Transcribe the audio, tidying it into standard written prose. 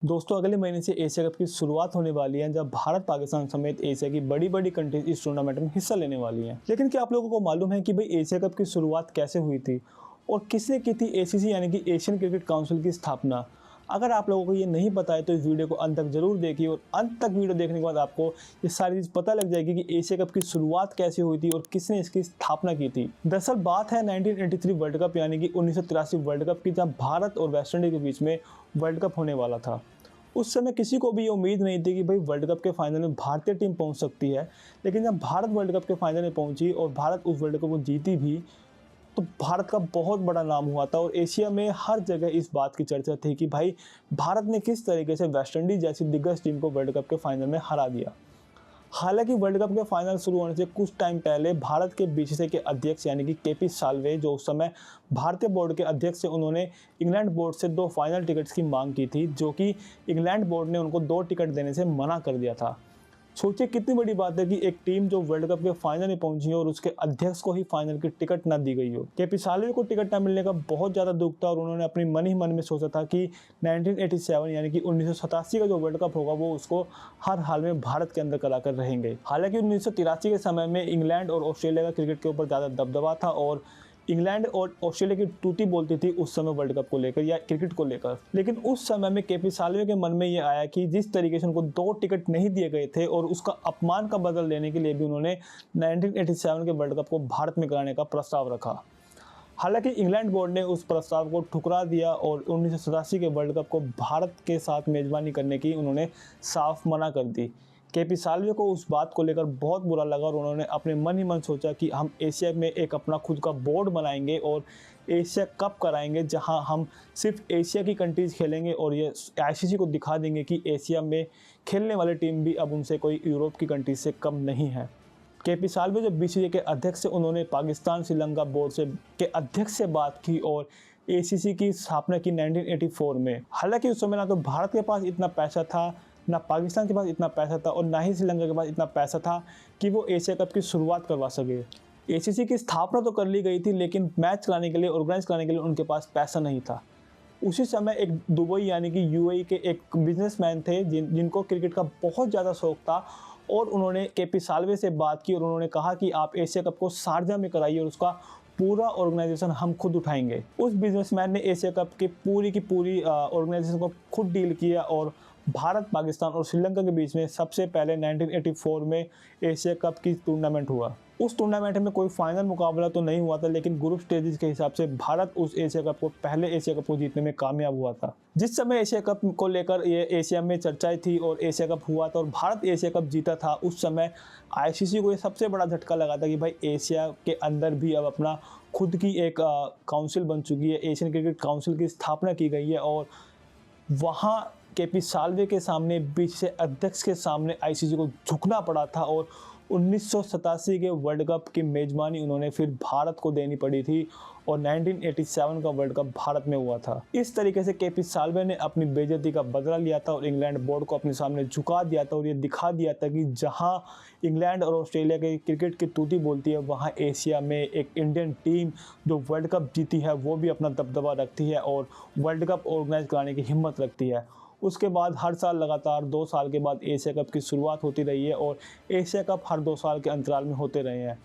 दोस्तों अगले महीने से एशिया कप की शुरुआत होने वाली है, जब भारत पाकिस्तान समेत एशिया की बड़ी बड़ी कंट्रीज इस टूर्नामेंट में हिस्सा लेने वाली हैं। लेकिन क्या आप लोगों को मालूम है कि भाई एशिया कप की शुरुआत कैसे हुई थी और किसने की थी एसीसी यानी कि एशियन क्रिकेट काउंसिल की स्थापना। अगर आप लोगों को ये नहीं पता है तो इस वीडियो को अंत तक जरूर देखिए और अंत तक वीडियो देखने के बाद आपको ये सारी चीज़ पता लग जाएगी कि एशिया कप की शुरुआत कैसे हुई थी और किसने इसकी स्थापना की थी। दरअसल बात है 1983 वर्ल्ड कप यानी कि 1983 वर्ल्ड कप की, जब भारत और वेस्ट इंडीज के बीच में वर्ल्ड कप होने वाला था। उस समय किसी को भी ये उम्मीद नहीं थी कि भाई वर्ल्ड कप के फाइनल में भारतीय टीम पहुंच सकती है। लेकिन जब भारत वर्ल्ड कप के फाइनल में पहुंची और भारत उस वर्ल्ड कप को जीती भी, तो भारत का बहुत बड़ा नाम हुआ था और एशिया में हर जगह इस बात की चर्चा थी कि भाई भारत ने किस तरीके से वेस्ट इंडीज जैसी दिग्गज टीम को वर्ल्ड कप के फाइनल में हरा दिया। हालांकि वर्ल्ड कप के फाइनल शुरू होने से कुछ टाइम पहले भारत के बीसीसीआई के अध्यक्ष यानी कि केपी साल्वे, जो उस समय भारतीय बोर्ड के अध्यक्ष थे, उन्होंने इंग्लैंड बोर्ड से 2 फाइनल टिकट्स की मांग की थी, जो कि इंग्लैंड बोर्ड ने उनको 2 टिकट देने से मना कर दिया था। सोचिए कितनी बड़ी बात है कि एक टीम जो वर्ल्ड कप के फाइनल में पहुंची है और उसके अध्यक्ष को ही फाइनल की टिकट ना दी गई हो। केपी साल्वे को टिकट ना मिलने का बहुत ज़्यादा दुख था और उन्होंने अपने मन ही मन में सोचा था कि 1987 यानी कि 1987 का जो वर्ल्ड कप होगा वो उसको हर हाल में भारत के अंदर कराकर रहेंगे। हालांकि 1983 के समय में इंग्लैंड और ऑस्ट्रेलिया का क्रिकेट के ऊपर ज़्यादा दबदबा था और इंग्लैंड और ऑस्ट्रेलिया की टूटी बोलती थी उस समय वर्ल्ड कप को लेकर या क्रिकेट को लेकर। लेकिन उस समय में केपी साल्वे के मन में ये आया कि जिस तरीके से उनको 2 टिकट नहीं दिए गए थे और उसका अपमान का बदल लेने के लिए भी उन्होंने 1987 के वर्ल्ड कप को भारत में कराने का प्रस्ताव रखा। हालांकि इंग्लैंड बोर्ड ने उस प्रस्ताव को ठुकरा दिया और 1987 के वर्ल्ड कप को भारत के साथ मेजबानी करने की उन्होंने साफ मना कर दी। केपी साल्वे को उस बात को लेकर बहुत बुरा लगा और उन्होंने अपने मन ही मन सोचा कि हम एशिया में एक अपना खुद का बोर्ड बनाएंगे और एशिया कप कराएंगे, जहां हम सिर्फ एशिया की कंट्रीज़ खेलेंगे और ये आईसीसी को दिखा देंगे कि एशिया में खेलने वाली टीम भी अब उनसे कोई यूरोप की कंट्री से कम नहीं है। केपी साल्वे जो बीसीसीआई के अध्यक्ष से, उन्होंने पाकिस्तान श्रीलंका बोर्ड से के अध्यक्ष से बात की और एसीसी की स्थापना की 1984 में। हालांकि उस समय ना तो भारत के पास इतना पैसा था, ना पाकिस्तान के पास इतना पैसा था और ना ही श्रीलंका के पास इतना पैसा था कि वो एशिया कप की शुरुआत करवा सके। एसीसी की स्थापना तो कर ली गई थी, लेकिन मैच कराने के लिए, ऑर्गेनाइज कराने के लिए उनके पास पैसा नहीं था। उसी समय एक दुबई यानी कि यूएई के एक बिजनेसमैन थे जिनको क्रिकेट का बहुत ज़्यादा शौक था और उन्होंने केपी साल्वे से बात की और उन्होंने कहा कि आप एशिया कप को शारजा में कराइए और उसका पूरा ऑर्गेनाइजेशन हम खुद उठाएंगे। उस बिजनेसमैन ने एशिया कप की पूरी ऑर्गेनाइजेशन को खुद डील किया और भारत, पाकिस्तान और श्रीलंका के बीच में सबसे पहले 1984 में एशिया कप की टूर्नामेंट हुआ। उस टूर्नामेंट में कोई फाइनल मुकाबला तो नहीं हुआ था, लेकिन ग्रुप स्टेजेस के हिसाब से भारत उस एशिया कप को, पहले एशिया कप को जीतने में कामयाब हुआ था। जिस समय एशिया कप को लेकर ये एशिया में चर्चाएं थी और एशिया कप हुआ था और भारत एशिया कप जीता था, उस समय आईसीसी को ये सबसे बड़ा झटका लगा था कि भाई एशिया के अंदर भी अब अपना खुद की एक काउंसिल बन चुकी है, एशियन क्रिकेट काउंसिल की स्थापना की गई है और वहाँ केपी साल्वे के सामने, बीसीसीआई अध्यक्ष के सामने आईसीसी को झुकना पड़ा था और 1987 के वर्ल्ड कप की मेजबानी उन्होंने फिर भारत को देनी पड़ी थी और 1987 का वर्ल्ड कप भारत में हुआ था। इस तरीके से केपी साल्वे ने अपनी बेइज्जती का बदला लिया था और इंग्लैंड बोर्ड को अपने सामने झुका दिया था और ये दिखा दिया था कि जहां इंग्लैंड और ऑस्ट्रेलिया के क्रिकेट की तूती बोलती है, वहां एशिया में एक इंडियन टीम जो वर्ल्ड कप जीती है वो भी अपना दबदबा रखती है और वर्ल्ड कप ऑर्गेनाइज कराने की हिम्मत रखती है। उसके बाद हर साल लगातार 2 साल के बाद एशिया कप की शुरुआत होती रही है और एशिया कप हर 2 साल के अंतराल में होते रहे हैं।